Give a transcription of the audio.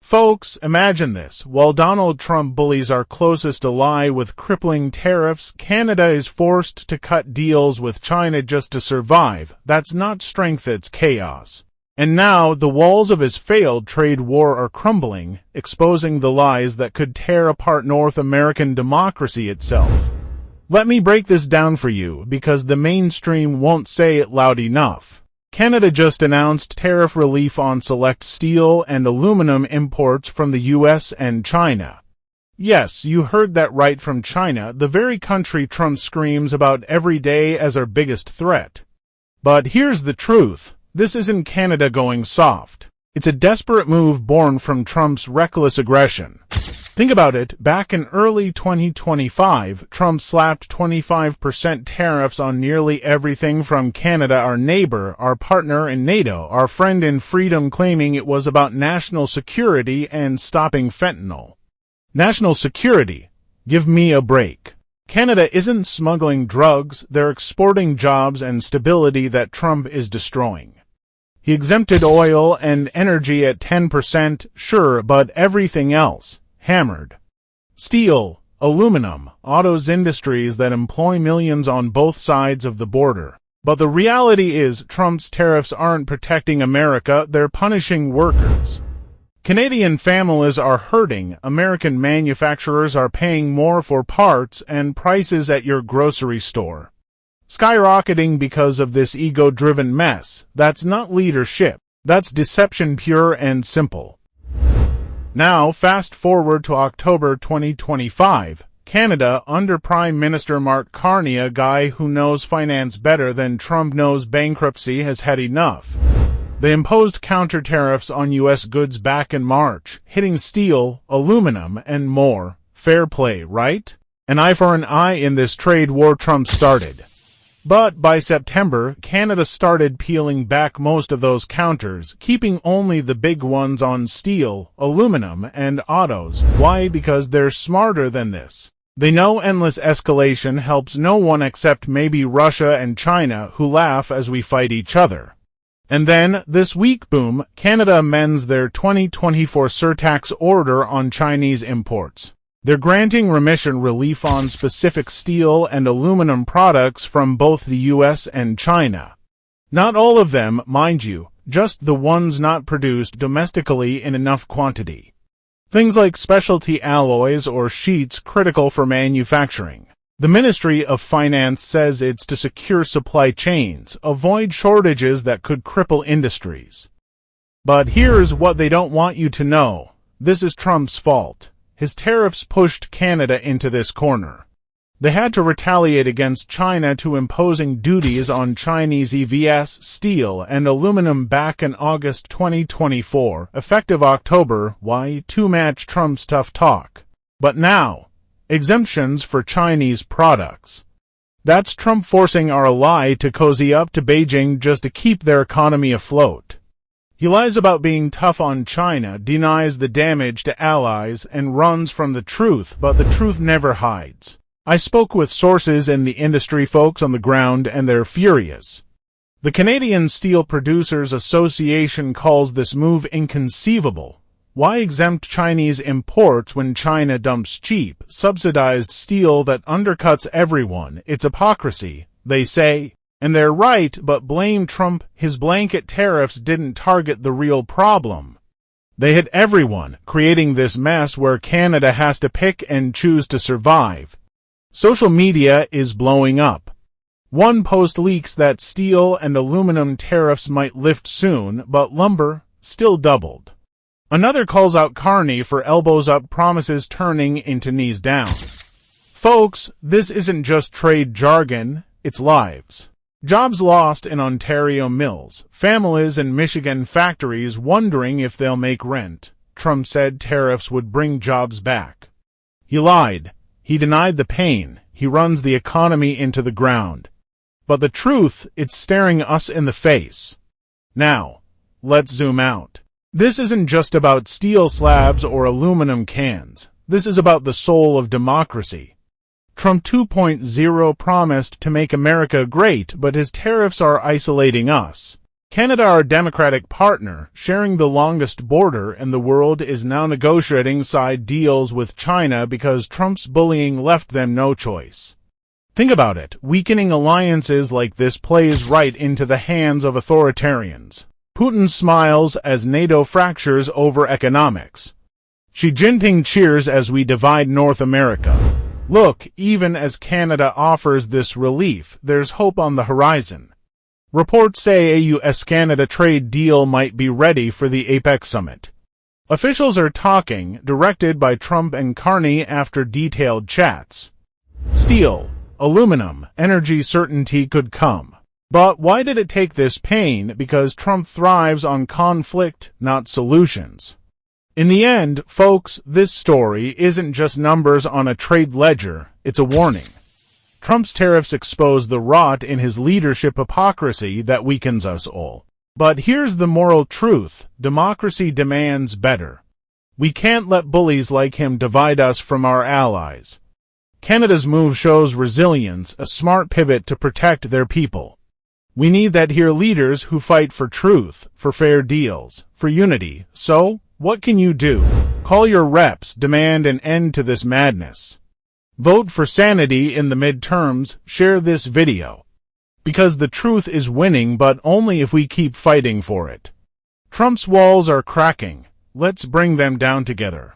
Folks, imagine this. While Donald Trump bullies our closest ally with crippling tariffs, Canada is forced to cut deals with China just to survive. That's not strength, it's chaos. And now, the walls of his failed trade war are crumbling, exposing the lies that could tear apart North American democracy itself. Let me break this down for you, because the mainstream won't say it loud enough. Canada just announced tariff relief on select steel and aluminum imports from the US and China. Yes, you heard that right, from China, the very country Trump screams about every day as our biggest threat. But here's the truth. This isn't Canada going soft. It's a desperate move born from Trump's reckless aggression. Think about it. Back in early 2025, Trump slapped 25% tariffs on nearly everything from Canada, our neighbor, our partner in NATO, our friend in freedom, claiming it was about national security and stopping fentanyl. National security? Give me a break. Canada isn't smuggling drugs, they're exporting jobs and stability that Trump is destroying. He exempted oil and energy at 10%, sure, but everything else hammered. Steel, aluminum, autos, industries that employ millions on both sides of the border. But the reality is, Trump's tariffs aren't protecting America, they're punishing workers. Canadian families are hurting, American manufacturers are paying more for parts, and prices at your grocery store skyrocketing because of this ego-driven mess. That's not leadership. That's deception, pure and simple. Now, fast forward to October 2025. Canada, under Prime Minister Mark Carney, a guy who knows finance better than Trump knows bankruptcy, has had enough. They imposed counter tariffs on U.S. goods back in March, hitting steel, aluminum, and more. Fair play, right? An eye for an eye in this trade war Trump started. But by September, Canada started peeling back most of those counters, keeping only the big ones on steel, aluminum, and autos. Why? Because they're smarter than this. They know endless escalation helps no one except maybe Russia and China, who laugh as we fight each other. And then, this week, boom, Canada amends their 2024 surtax order on Chinese imports. They're granting remission relief on specific steel and aluminum products from both the US and China. Not all of them, mind you, just the ones not produced domestically in enough quantity. Things like specialty alloys or sheets critical for manufacturing. The Ministry of Finance says it's to secure supply chains, avoid shortages that could cripple industries. But here's what they don't want you to know. This is Trump's fault. His tariffs pushed Canada into this corner. They had to retaliate against China to imposing duties on Chinese EVs, steel, and aluminum back in August 2024, effective October. Why? To match Trump's tough talk. But now, exemptions for Chinese products. That's Trump forcing our ally to cozy up to Beijing just to keep their economy afloat. He lies about being tough on China, denies the damage to allies, and runs from the truth, but the truth never hides. I spoke with sources in the industry, folks on the ground, and they're furious. The Canadian Steel Producers Association calls this move inconceivable. Why exempt Chinese imports when China dumps cheap, subsidized steel that undercuts everyone? It's hypocrisy, they say. And they're right, but blame Trump. His blanket tariffs didn't target the real problem. They hit everyone, creating this mess where Canada has to pick and choose to survive. Social media is blowing up. One post leaks that steel and aluminum tariffs might lift soon, but lumber still doubled. Another calls out Carney for elbows up promises turning into knees down. Folks, this isn't just trade jargon, it's lives. Jobs lost in Ontario mills, families in Michigan factories wondering if they'll make rent. Trump said tariffs would bring jobs back. He lied. He denied the pain. He runs the economy into the ground. But the truth, it's staring us in the face. Now, let's zoom out. This isn't just about steel slabs or aluminum cans. This is about the soul of democracy. Trump 2.0 promised to make America great, but his tariffs are isolating us. Canada, our democratic partner, sharing the longest border in the world, is now negotiating side deals with China because Trump's bullying left them no choice. Think about it. Weakening alliances like this plays right into the hands of authoritarians. Putin smiles as NATO fractures over economics. Xi Jinping cheers as we divide North America. Look, even as Canada offers this relief, there's hope on the horizon. Reports say a US-Canada trade deal might be ready for the APEC summit. Officials are talking, directed by Trump and Carney after detailed chats. Steel, aluminum, energy certainty could come. But why did it take this pain? Because Trump thrives on conflict, not solutions. In the end, folks, this story isn't just numbers on a trade ledger, it's a warning. Trump's tariffs expose the rot in his leadership hypocrisy that weakens us all. But here's the moral truth: democracy demands better. We can't let bullies like him divide us from our allies. Canada's move shows resilience, a smart pivot to protect their people. We need that here leaders who fight for truth, for fair deals, for unity. So, what can you do? Call your reps, demand an end to this madness. Vote for sanity in the midterms, share this video. Because the truth is winning, but only if we keep fighting for it. Trump's walls are cracking. Let's bring them down together.